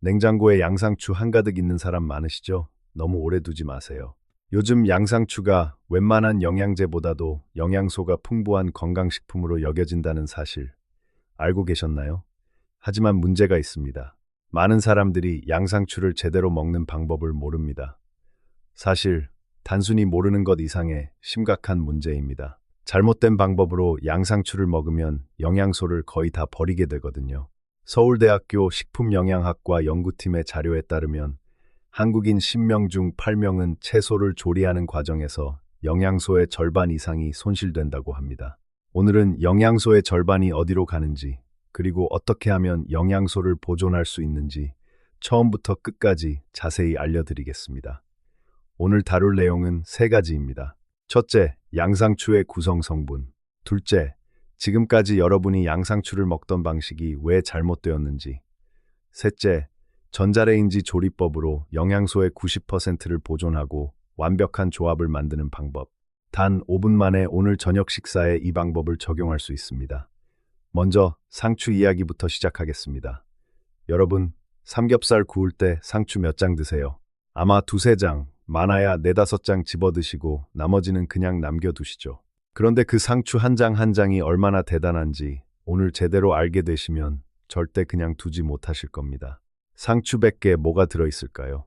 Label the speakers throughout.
Speaker 1: 냉장고에 양상추 한가득 있는 사람 많으시죠? 너무 오래 두지 마세요. 요즘 양상추가 웬만한 영양제보다도 영양소가 풍부한 건강식품으로 여겨진다는 사실 알고 계셨나요? 하지만 문제가 있습니다. 많은 사람들이 양상추를 제대로 먹는 방법을 모릅니다. 사실 단순히 모르는 것 이상의 심각한 문제입니다. 잘못된 방법으로 양상추를 먹으면 영양소를 거의 다 버리게 되거든요. 서울대학교 식품영양학과 연구팀의 자료에 따르면 한국인 10명 중 8명은 채소를 조리하는 과정에서 영양소의 절반 이상이 손실된다고 합니다. 오늘은 영양소의 절반이 어디로 가는지, 그리고 어떻게 하면 영양소를 보존할 수 있는지 처음부터 끝까지 자세히 알려드리겠습니다. 오늘 다룰 내용은 세 가지입니다. 첫째, 양상추의 구성 성분. 둘째, 지금까지 여러분이 양상추를 먹던 방식이 왜 잘못되었는지. 셋째, 전자레인지 조리법으로 영양소의 90%를 보존하고 완벽한 조합을 만드는 방법. 단 5분 만에 오늘 저녁 식사에 이 방법을 적용할 수 있습니다. 먼저 상추 이야기부터 시작하겠습니다. 여러분, 삼겹살 구울 때 상추 몇 장 드세요? 아마 두세 장, 많아야 네다섯 장 집어 드시고 나머지는 그냥 남겨두시죠. 그런데 그 상추 한 장 한 장이 얼마나 대단한지 오늘 제대로 알게 되시면 절대 그냥 두지 못하실 겁니다. 상추 100개에 뭐가 들어있을까요?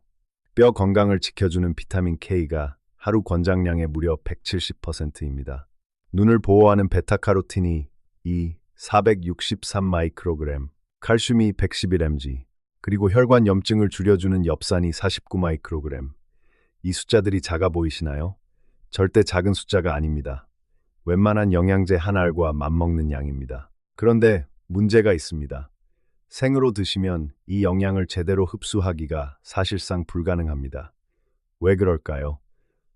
Speaker 1: 뼈 건강을 지켜주는 비타민 K가 하루 권장량의 무려 170%입니다. 눈을 보호하는 베타카로틴이 463 마이크로그램, 칼슘이 111mg, 그리고 혈관 염증을 줄여주는 엽산이 49 마이크로그램. 이 숫자들이 작아 보이시나요? 절대 작은 숫자가 아닙니다. 웬만한 영양제 한 알과 맞먹는 양입니다. 그런데 문제가 있습니다. 생으로 드시면 이 영양을 제대로 흡수하기가 사실상 불가능합니다. 왜 그럴까요?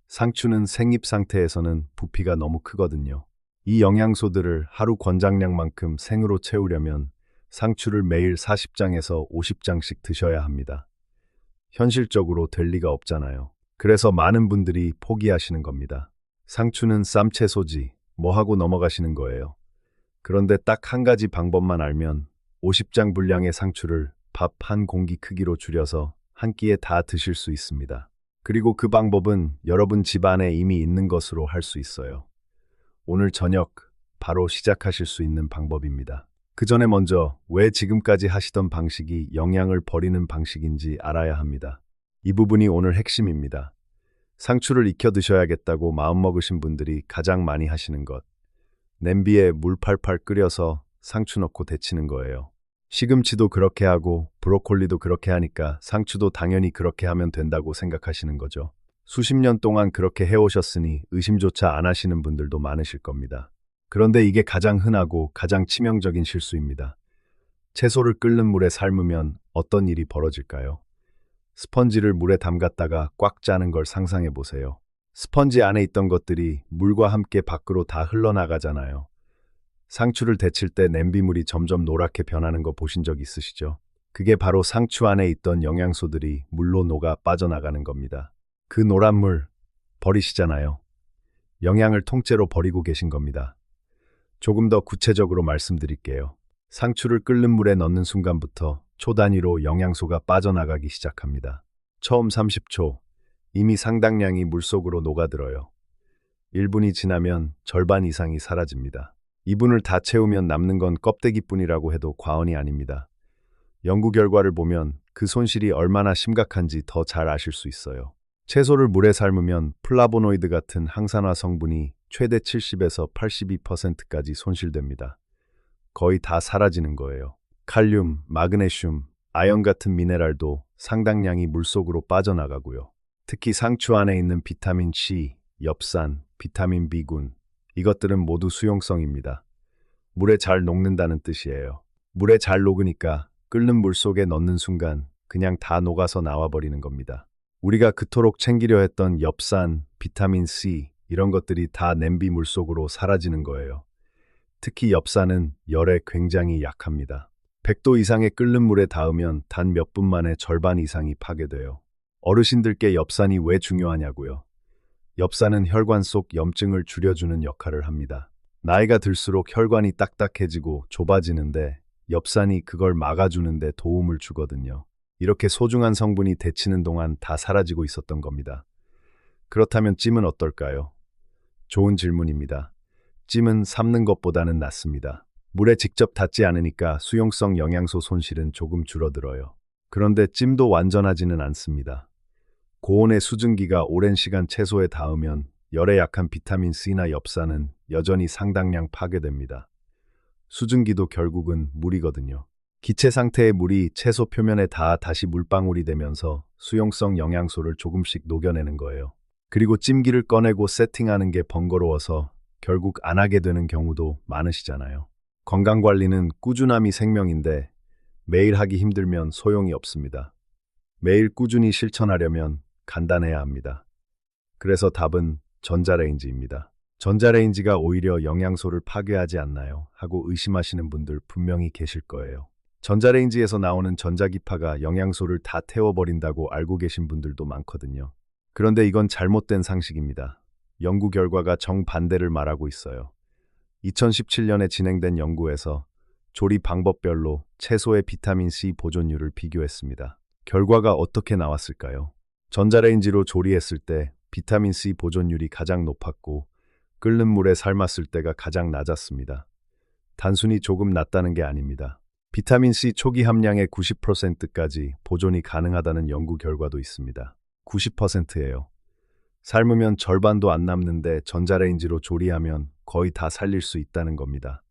Speaker 1: 상추는 생잎 상태에서는 부피가 너무 크거든요. 이 영양소들을 하루 권장량만큼 생으로 채우려면 상추를 매일 40장에서 50장씩 드셔야 합니다. 현실적으로 될 리가 없잖아요. 그래서 많은 분들이 포기하시는 겁니다. 상추는 쌈채소지, 뭐 하고 넘어가시는 거예요. 그런데 딱 한 가지 방법만 알면 50장 분량의 상추를 밥 한 공기 크기로 줄여서 한 끼에 다 드실 수 있습니다. 그리고 그 방법은 여러분 집안에 이미 있는 것으로 할 수 있어요. 오늘 저녁 바로 시작하실 수 있는 방법입니다. 그 전에 먼저 왜 지금까지 하시던 방식이 영양을 버리는 방식인지 알아야 합니다. 이 부분이 오늘 핵심입니다. 상추를 익혀 드셔야겠다고 마음먹으신 분들이 가장 많이 하시는 것. 냄비에 물 팔팔 끓여서 상추 넣고 데치는 거예요. 시금치도 그렇게 하고 브로콜리도 그렇게 하니까 상추도 당연히 그렇게 하면 된다고 생각하시는 거죠. 수십 년 동안 그렇게 해오셨으니 의심조차 안 하시는 분들도 많으실 겁니다. 그런데 이게 가장 흔하고 가장 치명적인 실수입니다. 채소를 끓는 물에 삶으면 어떤 일이 벌어질까요? 스펀지를 물에 담갔다가 꽉 짜는 걸 상상해 보세요. 스펀지 안에 있던 것들이 물과 함께 밖으로 다 흘러나가잖아요. 상추를 데칠 때 냄비물이 점점 노랗게 변하는 거 보신 적 있으시죠? 그게 바로 상추 안에 있던 영양소들이 물로 녹아 빠져나가는 겁니다. 그 노란 물 버리시잖아요. 영양을 통째로 버리고 계신 겁니다. 조금 더 구체적으로 말씀드릴게요. 상추를 끓는 물에 넣는 순간부터 초 단위로 영양소가 빠져나가기 시작합니다. 처음 30초, 이미 상당량이 물속으로 녹아들어요. 1분이 지나면 절반 이상이 사라집니다. 2분을 다 채우면 남는 건 껍데기뿐이라고 해도 과언이 아닙니다. 연구 결과를 보면 그 손실이 얼마나 심각한지 더 잘 아실 수 있어요. 채소를 물에 삶으면 플라보노이드 같은 항산화 성분이 최대 70에서 82%까지 손실됩니다. 거의 다 사라지는 거예요. 칼륨, 마그네슘, 아연 같은 미네랄도 상당량이 물속으로 빠져나가고요. 특히 상추 안에 있는 비타민 C, 엽산, 비타민 B군, 이것들은 모두 수용성입니다. 물에 잘 녹는다는 뜻이에요. 물에 잘 녹으니까 끓는 물 속에 넣는 순간 그냥 다 녹아서 나와버리는 겁니다. 우리가 그토록 챙기려 했던 엽산, 비타민 C, 이런 것들이 다 냄비 물 속으로 사라지는 거예요. 특히 엽산은 열에 굉장히 약합니다. 100도 이상의 끓는 물에 닿으면 단 몇 분 만에 절반 이상이 파괴돼요. 어르신들께 엽산이 왜 중요하냐고요? 엽산은 혈관 속 염증을 줄여주는 역할을 합니다. 나이가 들수록 혈관이 딱딱해지고 좁아지는데 엽산이 그걸 막아주는데 도움을 주거든요. 이렇게 소중한 성분이 데치는 동안 다 사라지고 있었던 겁니다. 그렇다면 찜은 어떨까요? 좋은 질문입니다. 찜은 삶는 것보다는 낫습니다. 물에 직접 닿지 않으니까 수용성 영양소 손실은 조금 줄어들어요. 그런데 찜도 완전하지는 않습니다. 고온의 수증기가 오랜 시간 채소에 닿으면 열에 약한 비타민 C나 엽산은 여전히 상당량 파괴됩니다. 수증기도 결국은 물이거든요. 기체 상태의 물이 채소 표면에 닿아 다시 물방울이 되면서 수용성 영양소를 조금씩 녹여내는 거예요. 그리고 찜기를 꺼내고 세팅하는 게 번거로워서 결국 안 하게 되는 경우도 많으시잖아요. 건강관리는 꾸준함이 생명인데 매일 하기 힘들면 소용이 없습니다. 매일 꾸준히 실천하려면 간단해야 합니다. 그래서 답은 전자레인지입니다. 전자레인지가 오히려 영양소를 파괴하지 않나요? 하고 의심하시는 분들 분명히 계실 거예요. 전자레인지에서 나오는 전자기파가 영양소를 다 태워버린다고 알고 계신 분들도 많거든요. 그런데 이건 잘못된 상식입니다. 연구 결과가 정반대를 말하고 있어요. 2017년에 진행된 연구에서 조리 방법별로 채소의 비타민C 보존율을 비교했습니다. 결과가 어떻게 나왔을까요? 전자레인지로 조리했을 때 비타민C 보존율이 가장 높았고 끓는 물에 삶았을 때가 가장 낮았습니다. 단순히 조금 낮다는 게 아닙니다. 비타민C 초기 함량의 90%까지 보존이 가능하다는 연구 결과도 있습니다. 90%예요. 삶으면 절반도 안 남는데 전자레인지로 조리하면 거의 다 살릴 수 있다는 겁니다.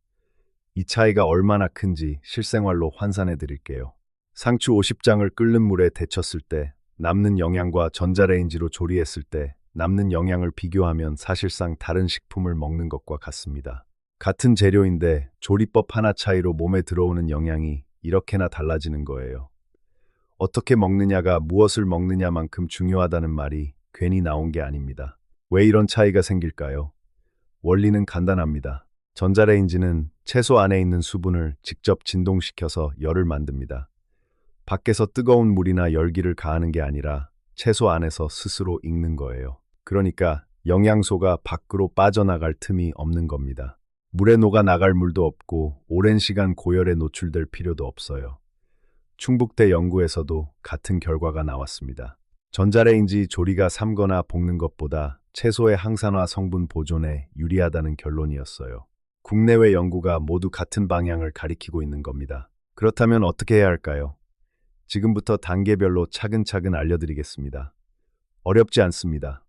Speaker 1: 이 차이가 얼마나 큰지 실생활로 환산해 드릴게요. 상추 50장을 끓는 물에 데쳤을 때 남는 영양과 전자레인지로 조리했을 때 남는 영양을 비교하면 사실상 다른 식품을 먹는 것과 같습니다. 같은 재료인데 조리법 하나 차이로 몸에 들어오는 영양이 이렇게나 달라지는 거예요. 어떻게 먹느냐가 무엇을 먹느냐만큼 중요하다는 말이 괜히 나온 게 아닙니다. 왜 이런 차이가 생길까요? 원리는 간단합니다. 전자레인지는 채소 안에 있는 수분을 직접 진동시켜서 열을 만듭니다. 밖에서 뜨거운 물이나 열기를 가하는 게 아니라 채소 안에서 스스로 익는 거예요. 그러니까 영양소가 밖으로 빠져나갈 틈이 없는 겁니다. 물에 녹아 나갈 물도 없고 오랜 시간 고열에 노출될 필요도 없어요. 충북대 연구에서도 같은 결과가 나왔습니다. 전자레인지 조리가 삶거나 볶는 것보다 채소의 항산화 성분 보존에 유리하다는 결론이었어요. 국내외 연구가 모두 같은 방향을 가리키고 있는 겁니다. 그렇다면 어떻게 해야 할까요? 지금부터 단계별로 차근차근 알려드리겠습니다. 어렵지 않습니다.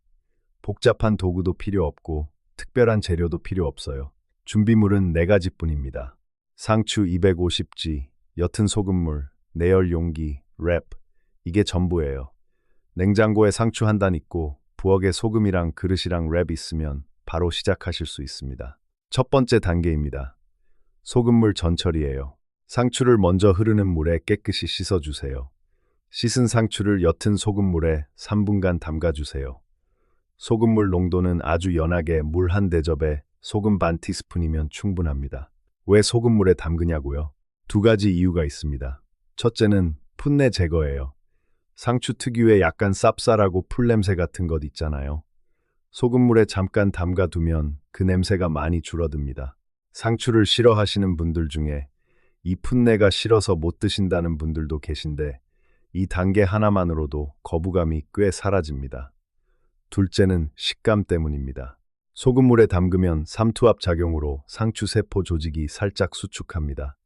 Speaker 1: 복잡한 도구도 필요 없고 특별한 재료도 필요 없어요. 준비물은 4가지뿐입니다. 상추 250g, 옅은 소금물, 내열 용기, 랩, 이게 전부예요. 냉장고에 상추 한 단 있고 부엌에 소금이랑 그릇이랑 랩 있으면 바로 시작하실 수 있습니다. 첫 번째 단계입니다. 소금물 전처리예요. 상추를 먼저 흐르는 물에 깨끗이 씻어주세요. 씻은 상추를 옅은 소금물에 3분간 담가주세요. 소금물 농도는 아주 연하게 물 한 대접에 소금 반 티스푼이면 충분합니다. 왜 소금물에 담그냐고요? 2가지 이유가 있습니다. 첫째는 풋내 제거예요. 상추 특유의 약간 쌉쌀하고 풀냄새 같은 것 있잖아요. 소금물에 잠깐 담가두면 그 냄새가 많이 줄어듭니다. 상추를 싫어하시는 분들 중에 이 풋내가 싫어서 못 드신다는 분들도 계신데 이 단계 하나만으로도 거부감이 꽤 사라집니다. 둘째는 식감 때문입니다. 소금물에 담그면 삼투압 작용으로 상추 세포 조직이 살짝 수축합니다.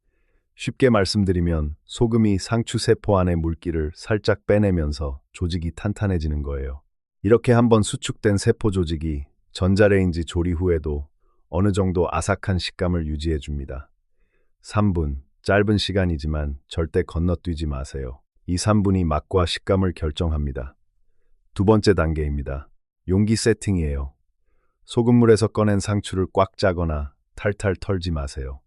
Speaker 1: 쉽게 말씀드리면 소금이 상추 세포 안의 물기를 살짝 빼내면서 조직이 탄탄해지는 거예요. 이렇게 한번 수축된 세포 조직이 전자레인지 조리 후에도 어느 정도 아삭한 식감을 유지해 줍니다. 3분, 짧은 시간이지만 절대 건너뛰지 마세요. 이 3분이 맛과 식감을 결정합니다. 2번째 단계입니다. 용기 세팅이에요. 소금물에서 꺼낸 상추를 꽉 짜거나 탈탈 털지 마세요.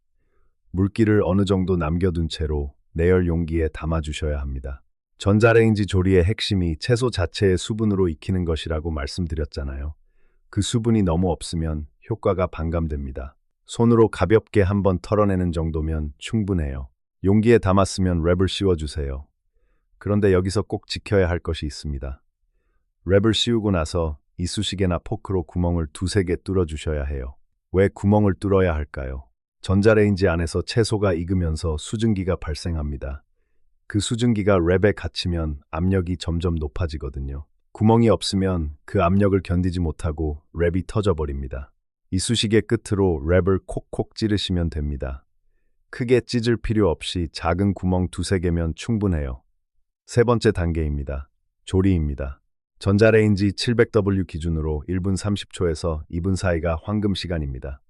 Speaker 1: 물기를 어느 정도 남겨둔 채로 내열 용기에 담아주셔야 합니다. 전자레인지 조리의 핵심이 채소 자체의 수분으로 익히는 것이라고 말씀드렸잖아요. 그 수분이 너무 없으면 효과가 반감됩니다. 손으로 가볍게 한번 털어내는 정도면 충분해요. 용기에 담았으면 랩을 씌워주세요. 그런데 여기서 꼭 지켜야 할 것이 있습니다. 랩을 씌우고 나서 이쑤시개나 포크로 구멍을 2-3개 뚫어주셔야 해요. 왜 구멍을 뚫어야 할까요? 전자레인지 안에서 채소가 익으면서 수증기가 발생합니다. 그 수증기가 랩에 갇히면 압력이 점점 높아지거든요. 구멍이 없으면 그 압력을 견디지 못하고 랩이 터져버립니다. 이쑤시개 끝으로 랩을 콕콕 찌르시면 됩니다. 크게 찢을 필요 없이 작은 구멍 두세 개면 충분해요. 세 번째 단계입니다. 조리입니다. 전자레인지 700W 기준으로 1분 30초에서 2분 사이가 황금 시간입니다.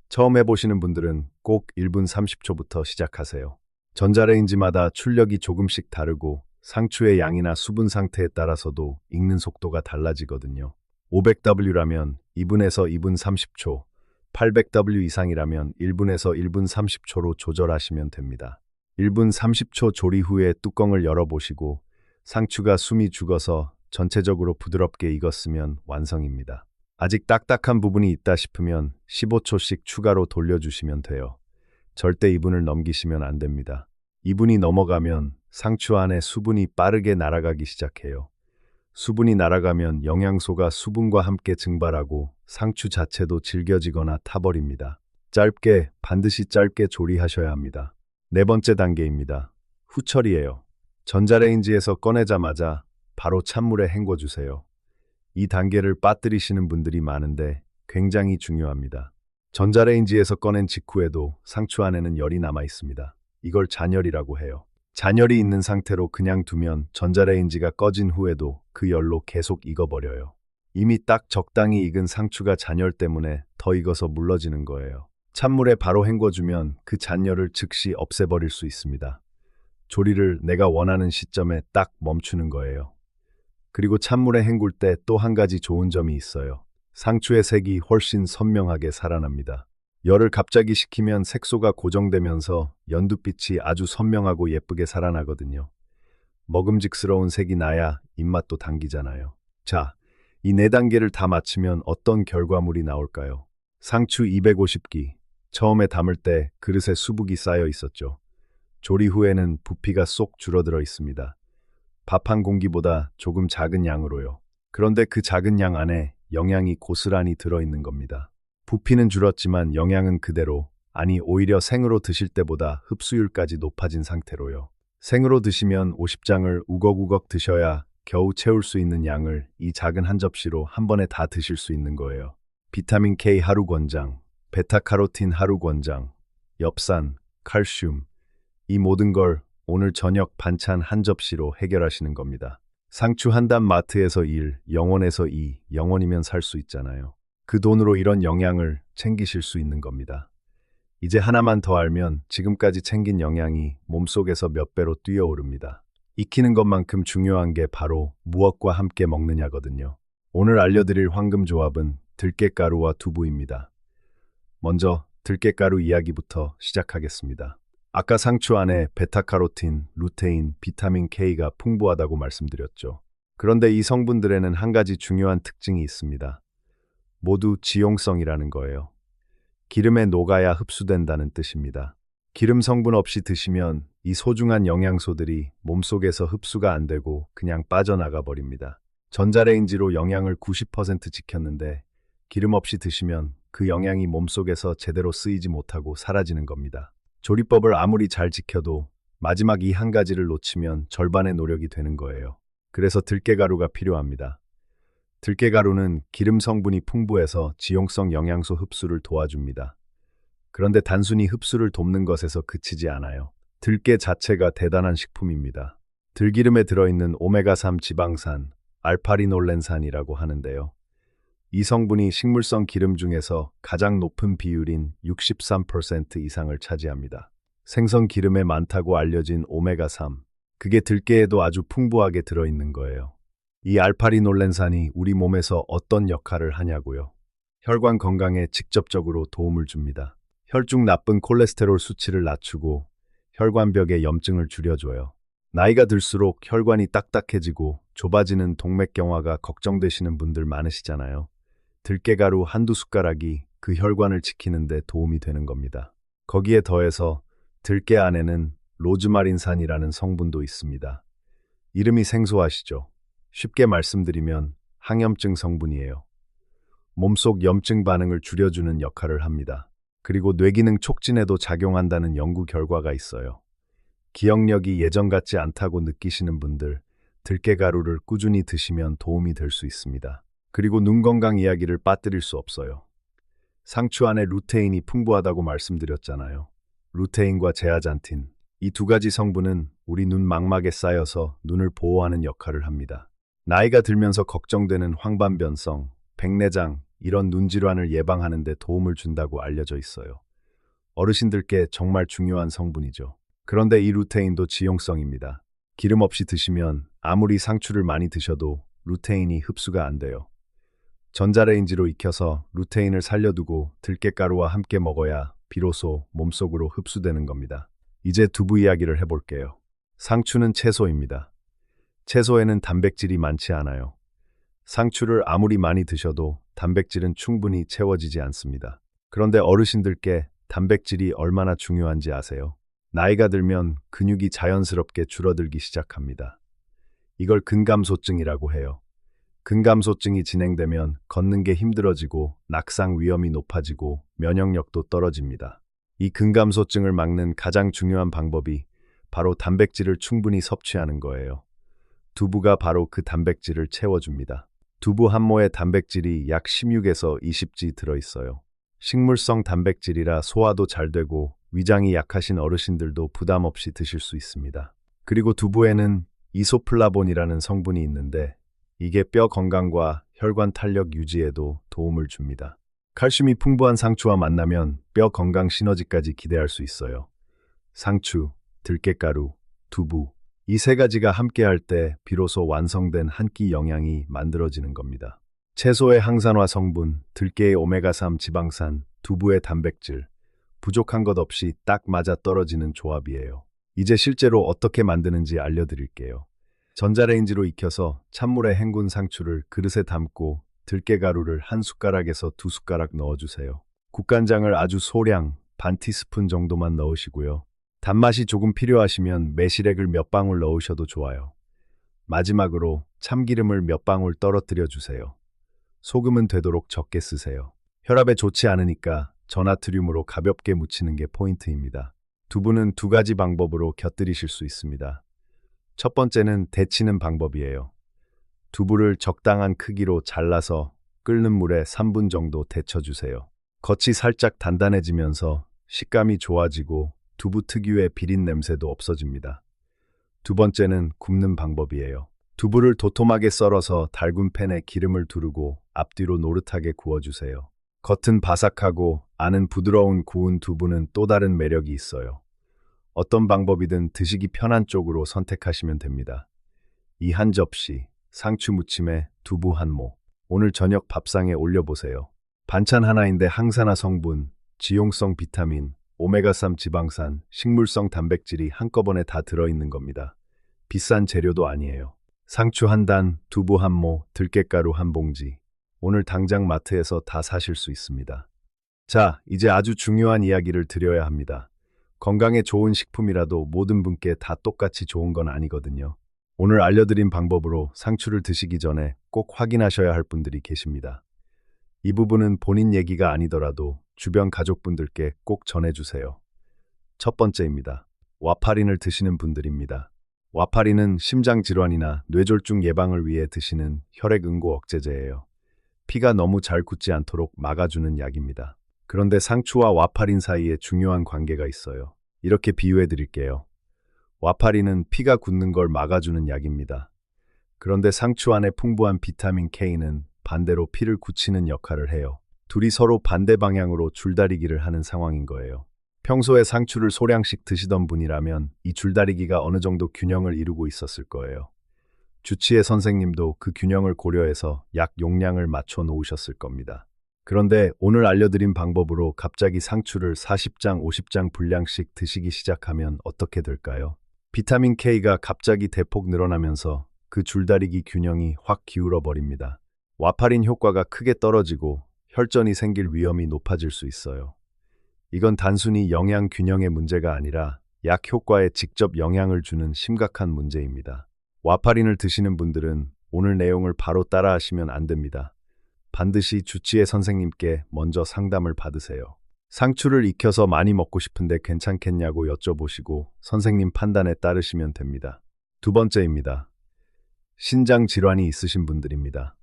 Speaker 1: 처음 해보시는 분들은 꼭 1분 30초부터 시작하세요. 전자레인지마다 출력이 조금씩 다르고 상추의 양이나 수분 상태에 따라서도 익는 속도가 달라지거든요. 500W라면 2분에서 2분 30초, 800W 이상이라면 1분에서 1분 30초로 조절하시면 됩니다. 1분 30초 조리 후에 뚜껑을 열어보시고 상추가 숨이 죽어서 전체적으로 부드럽게 익었으면 완성입니다. 아직 딱딱한 부분이 있다 싶으면 15초씩 추가로 돌려주시면 돼요. 절대 2분을 넘기시면 안 됩니다. 2분이 넘어가면 상추 안에 수분이 빠르게 날아가기 시작해요. 수분이 날아가면 영양소가 수분과 함께 증발하고 상추 자체도 질겨지거나 타버립니다. 반드시 짧게 조리하셔야 합니다. 네 번째 단계입니다. 후처리예요. 전자레인지에서 꺼내자마자 바로 찬물에 헹궈주세요. 이 단계를 빠뜨리시는 분들이 많은데 굉장히 중요합니다. 전자레인지에서 꺼낸 직후에도 상추 안에는 열이 남아 있습니다. 이걸 잔열이라고 해요. 잔열이 있는 상태로 그냥 두면 전자레인지가 꺼진 후에도 그 열로 계속 익어버려요. 이미 딱 적당히 익은 상추가 잔열 때문에 더 익어서 물러지는 거예요. 찬물에 바로 헹궈주면 그 잔열을 즉시 없애버릴 수 있습니다. 조리를 내가 원하는 시점에 딱 멈추는 거예요. 그리고 찬물에 헹굴 때 또 한 가지 좋은 점이 있어요. 상추의 색이 훨씬 선명하게 살아납니다. 열을 갑자기 식히면 색소가 고정되면서 연두빛이 아주 선명하고 예쁘게 살아나거든요. 먹음직스러운 색이 나야 입맛도 당기잖아요. 자, 이 네 단계를 다 마치면 어떤 결과물이 나올까요? 상추 250기. 처음에 담을 때 그릇에 수북이 쌓여 있었죠. 조리 후에는 부피가 쏙 줄어들어 있습니다. 밥 한 공기보다 조금 작은 양으로요. 그런데 그 작은 양 안에 영양이 고스란히 들어있는 겁니다. 부피는 줄었지만 영양은 그대로, 아니 오히려 생으로 드실 때보다 흡수율까지 높아진 상태로요. 생으로 드시면 50장을 우걱우걱 드셔야 겨우 채울 수 있는 양을 이 작은 한 접시로 한 번에 다 드실 수 있는 거예요. 비타민 K 하루 권장, 베타카로틴 하루 권장, 엽산, 칼슘, 이 모든 걸 오늘 저녁 반찬 한 접시로 해결하시는 겁니다. 상추 한 단 마트에서 1, 영원에서 2, 영원이면 살 수 있잖아요. 그 돈으로 이런 영양을 챙기실 수 있는 겁니다. 이제 하나만 더 알면 지금까지 챙긴 영양이 몸속에서 몇 배로 뛰어오릅니다. 익히는 것만큼 중요한 게 바로 무엇과 함께 먹느냐거든요. 오늘 알려드릴 황금 조합은 들깨가루와 두부입니다. 먼저 들깨가루 이야기부터 시작하겠습니다. 아까 상추 안에 베타카로틴, 루테인, 비타민 K가 풍부하다고 말씀드렸죠. 그런데 이 성분들에는 한 가지 중요한 특징이 있습니다. 모두 지용성이라는 거예요. 기름에 녹아야 흡수된다는 뜻입니다. 기름 성분 없이 드시면 이 소중한 영양소들이 몸속에서 흡수가 안 되고 그냥 빠져나가 버립니다. 전자레인지로 영양을 90% 지켰는데 기름 없이 드시면 그 영양이 몸속에서 제대로 쓰이지 못하고 사라지는 겁니다. 조리법을 아무리 잘 지켜도 마지막 이 한 가지를 놓치면 절반의 노력이 되는 거예요. 그래서 들깨가루가 필요합니다. 들깨가루는 기름 성분이 풍부해서 지용성 영양소 흡수를 도와줍니다. 그런데 단순히 흡수를 돕는 것에서 그치지 않아요. 들깨 자체가 대단한 식품입니다. 들기름에 들어있는 오메가3 지방산, 알파리놀렌산이라고 하는데요. 이 성분이 식물성 기름 중에서 가장 높은 비율인 63% 이상을 차지합니다. 생선 기름에 많다고 알려진 오메가3, 그게 들깨에도 아주 풍부하게 들어있는 거예요. 이 알파리놀렌산이 우리 몸에서 어떤 역할을 하냐고요? 혈관 건강에 직접적으로 도움을 줍니다. 혈중 나쁜 콜레스테롤 수치를 낮추고 혈관벽의 염증을 줄여줘요. 나이가 들수록 혈관이 딱딱해지고 좁아지는 동맥경화가 걱정되시는 분들 많으시잖아요. 들깨가루 한두 숟가락이 그 혈관을 지키는 데 도움이 되는 겁니다. 거기에 더해서 들깨 안에는 로즈마린산이라는 성분도 있습니다. 이름이 생소하시죠? 쉽게 말씀드리면 항염증 성분이에요. 몸속 염증 반응을 줄여주는 역할을 합니다. 그리고 뇌기능 촉진에도 작용한다는 연구 결과가 있어요. 기억력이 예전 같지 않다고 느끼시는 분들, 들깨가루를 꾸준히 드시면 도움이 될 수 있습니다. 그리고 눈 건강 이야기를 빠뜨릴 수 없어요. 상추 안에 루테인이 풍부하다고 말씀드렸잖아요. 루테인과 제아잔틴, 이 두 가지 성분은 우리 눈 망막에 쌓여서 눈을 보호하는 역할을 합니다. 나이가 들면서 걱정되는 황반변성, 백내장, 이런 눈 질환을 예방하는 데 도움을 준다고 알려져 있어요. 어르신들께 정말 중요한 성분이죠. 그런데 이 루테인도 지용성입니다. 기름 없이 드시면 아무리 상추를 많이 드셔도 루테인이 흡수가 안 돼요. 전자레인지로 익혀서 루테인을 살려두고 들깨가루와 함께 먹어야 비로소 몸속으로 흡수되는 겁니다. 이제 두부 이야기를 해볼게요. 상추는 채소입니다. 채소에는 단백질이 많지 않아요. 상추를 아무리 많이 드셔도 단백질은 충분히 채워지지 않습니다. 그런데 어르신들께 단백질이 얼마나 중요한지 아세요? 나이가 들면 근육이 자연스럽게 줄어들기 시작합니다. 이걸 근감소증이라고 해요. 근감소증이 진행되면 걷는 게 힘들어지고 낙상 위험이 높아지고 면역력도 떨어집니다. 이 근감소증을 막는 가장 중요한 방법이 바로 단백질을 충분히 섭취하는 거예요. 두부가 바로 그 단백질을 채워줍니다. 두부 한 모에 단백질이 약 16에서 20g 들어있어요. 식물성 단백질이라 소화도 잘 되고 위장이 약하신 어르신들도 부담 없이 드실 수 있습니다. 그리고 두부에는 이소플라본이라는 성분이 있는데 이게 뼈 건강과 혈관 탄력 유지에도 도움을 줍니다. 칼슘이 풍부한 상추와 만나면 뼈 건강 시너지까지 기대할 수 있어요. 상추, 들깨가루, 두부, 이 세 가지가 함께할 때 비로소 완성된 한 끼 영양이 만들어지는 겁니다. 채소의 항산화 성분, 들깨의 오메가3 지방산, 두부의 단백질, 부족한 것 없이 딱 맞아 떨어지는 조합이에요. 이제 실제로 어떻게 만드는지 알려드릴게요. 전자레인지로 익혀서 찬물에 헹군 상추를 그릇에 담고 들깨가루를 한 숟가락에서 두 숟가락 넣어주세요. 국간장을 아주 소량, 반 티스푼 정도만 넣으시고요. 단맛이 조금 필요하시면 매실액을 몇 방울 넣으셔도 좋아요. 마지막으로 참기름을 몇 방울 떨어뜨려 주세요. 소금은 되도록 적게 쓰세요. 혈압에 좋지 않으니까 전나트륨으로 가볍게 무치는 게 포인트입니다. 두부는 두 가지 방법으로 곁들이실 수 있습니다. 첫 번째는 데치는 방법이에요. 두부를 적당한 크기로 잘라서 끓는 물에 3분 정도 데쳐주세요. 겉이 살짝 단단해지면서 식감이 좋아지고 두부 특유의 비린 냄새도 없어집니다. 두 번째는 굽는 방법이에요. 두부를 도톰하게 썰어서 달군 팬에 기름을 두르고 앞뒤로 노릇하게 구워주세요. 겉은 바삭하고 안은 부드러운 구운 두부는 또 다른 매력이 있어요. 어떤 방법이든 드시기 편한 쪽으로 선택하시면 됩니다. 이 한 접시, 상추 무침에 두부 한 모. 오늘 저녁 밥상에 올려보세요. 반찬 하나인데 항산화 성분, 지용성 비타민, 오메가3 지방산, 식물성 단백질이 한꺼번에 다 들어있는 겁니다. 비싼 재료도 아니에요. 상추 한 단, 두부 한 모, 들깨가루 한 봉지. 오늘 당장 마트에서 다 사실 수 있습니다. 자, 이제 아주 중요한 이야기를 드려야 합니다. 건강에 좋은 식품이라도 모든 분께 다 똑같이 좋은 건 아니거든요. 오늘 알려드린 방법으로 상추를 드시기 전에 꼭 확인하셔야 할 분들이 계십니다. 이 부분은 본인 얘기가 아니더라도 주변 가족분들께 꼭 전해주세요. 첫 번째입니다. 와파린을 드시는 분들입니다. 와파린은 심장질환이나 뇌졸중 예방을 위해 드시는 혈액응고 억제제예요. 피가 너무 잘 굳지 않도록 막아주는 약입니다. 그런데 상추와 와파린 사이에 중요한 관계가 있어요. 이렇게 비유해 드릴게요. 와파린은 피가 굳는 걸 막아주는 약입니다. 그런데 상추 안에 풍부한 비타민 K는 반대로 피를 굳히는 역할을 해요. 둘이 서로 반대 방향으로 줄다리기를 하는 상황인 거예요. 평소에 상추를 소량씩 드시던 분이라면 이 줄다리기가 어느 정도 균형을 이루고 있었을 거예요. 주치의 선생님도 그 균형을 고려해서 약 용량을 맞춰 놓으셨을 겁니다. 그런데 오늘 알려드린 방법으로 갑자기 상추를 40장, 50장 분량씩 드시기 시작하면 어떻게 될까요? 비타민 K가 갑자기 대폭 늘어나면서 그 줄다리기 균형이 확 기울어 버립니다. 와파린 효과가 크게 떨어지고 혈전이 생길 위험이 높아질 수 있어요. 이건 단순히 영양 균형의 문제가 아니라 약 효과에 직접 영향을 주는 심각한 문제입니다. 와파린을 드시는 분들은 오늘 내용을 바로 따라하시면 안 됩니다. 반드시 주치의 선생님께 먼저 상담을 받으세요. 상추를 익혀서 많이 먹고 싶은데 괜찮겠냐고 여쭤보시고 선생님 판단에 따르시면 됩니다. 두 번째입니다. 신장 질환이 있으신 분들입니다.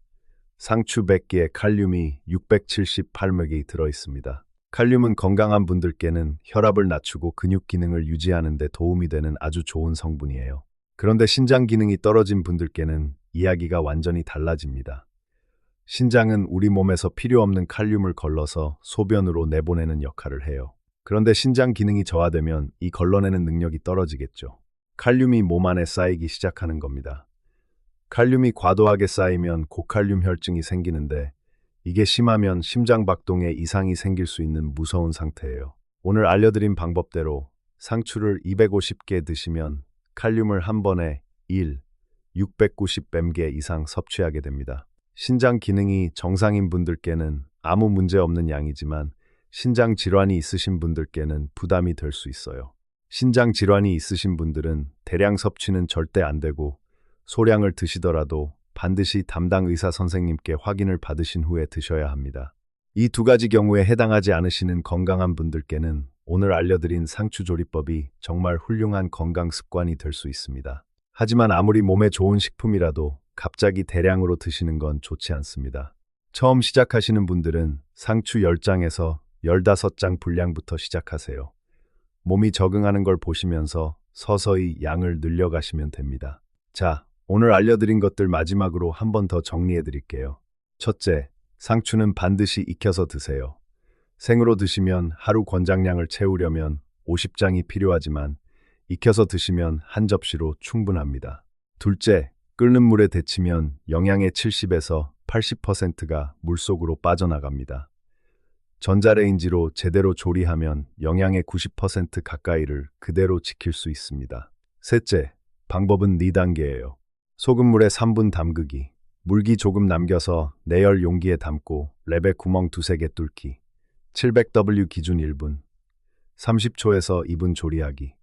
Speaker 1: 상추 100개에 칼륨이 678mg 들어 있습니다. 칼륨은 건강한 분들께는 혈압을 낮추고 근육 기능을 유지하는 데 도움이 되는 아주 좋은 성분이에요. 그런데 신장 기능이 떨어진 분들께는 이야기가 완전히 달라집니다. 신장은 우리 몸에서 필요 없는 칼륨을 걸러서 소변으로 내보내는 역할을 해요. 그런데 신장 기능이 저하되면 이 걸러내는 능력이 떨어지겠죠. 칼륨이 몸 안에 쌓이기 시작하는 겁니다. 칼륨이 과도하게 쌓이면 고칼륨 혈증이 생기는데 이게 심하면 심장박동에 이상이 생길 수 있는 무서운 상태예요. 오늘 알려드린 방법대로 상추를 250개 드시면 칼륨을 한 번에 690mg 이상 섭취하게 됩니다. 신장 기능이 정상인 분들께는 아무 문제 없는 양이지만 신장 질환이 있으신 분들께는 부담이 될 수 있어요. 신장 질환이 있으신 분들은 대량 섭취는 절대 안 되고 소량을 드시더라도 반드시 담당 의사 선생님께 확인을 받으신 후에 드셔야 합니다. 이 두 가지 경우에 해당하지 않으시는 건강한 분들께는 오늘 알려드린 상추 조리법이 정말 훌륭한 건강 습관이 될 수 있습니다. 하지만 아무리 몸에 좋은 식품이라도 갑자기 대량으로 드시는 건 좋지 않습니다. 처음 시작하시는 분들은 상추 10장에서 15장 분량부터 시작하세요. 몸이 적응하는 걸 보시면서 서서히 양을 늘려가시면 됩니다. 자, 오늘 알려드린 것들 마지막으로 한 번 더 정리해 드릴게요. 첫째, 상추는 반드시 익혀서 드세요. 생으로 드시면 하루 권장량을 채우려면 50장이 필요하지만 익혀서 드시면 한 접시로 충분합니다. 둘째, 끓는 물에 데치면 영양의 70에서 80%가 물속으로 빠져나갑니다. 전자레인지로 제대로 조리하면 영양의 90% 가까이를 그대로 지킬 수 있습니다. 셋째, 방법은 4단계예요. 소금물에 3분 담그기, 물기 조금 남겨서 내열 용기에 담고 랩에 구멍 2-3개 뚫기, 700W 기준 1분, 30초에서 2분 조리하기,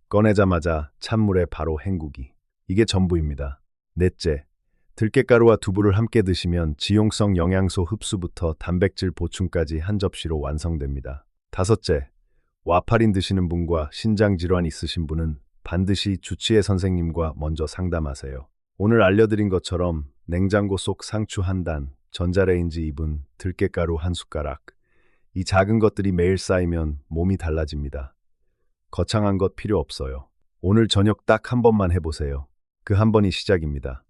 Speaker 1: 꺼내자마자 찬물에 바로 헹구기. 이게 전부입니다. 넷째, 들깨가루와 두부를 함께 드시면 지용성 영양소 흡수부터 단백질 보충까지 한 접시로 완성됩니다. 다섯째, 와파린 드시는 분과 신장 질환 있으신 분은 반드시 주치의 선생님과 먼저 상담하세요. 오늘 알려드린 것처럼 냉장고 속 상추 한 단, 전자레인지 2분, 들깨가루 한 숟가락. 이 작은 것들이 매일 쌓이면 몸이 달라집니다. 거창한 것 필요 없어요. 오늘 저녁 딱 한 번만 해보세요. 그 한 번이 시작입니다.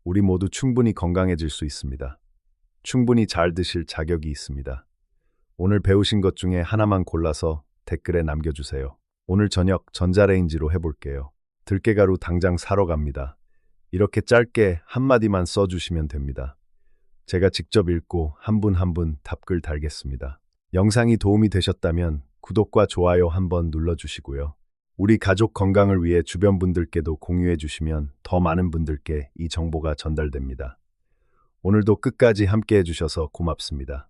Speaker 1: 우리 모두 충분히 건강해질 수 있습니다. 충분히 잘 드실 자격이 있습니다. 오늘 배우신 것 중에 하나만 골라서 댓글에 남겨주세요. 오늘 저녁 전자레인지로 해볼게요. 들깨가루 당장 사러 갑니다. 이렇게 짧게 한마디만 써주시면 됩니다. 제가 직접 읽고 한 분 한 분 답글 달겠습니다. 영상이 도움이 되셨다면 구독과 좋아요 한번 눌러주시고요. 우리 가족 건강을 위해 주변 분들께도 공유해 주시면 더 많은 분들께 이 정보가 전달됩니다. 오늘도 끝까지 함께 해주셔서 고맙습니다.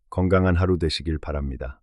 Speaker 1: 건강한 하루 되시길 바랍니다.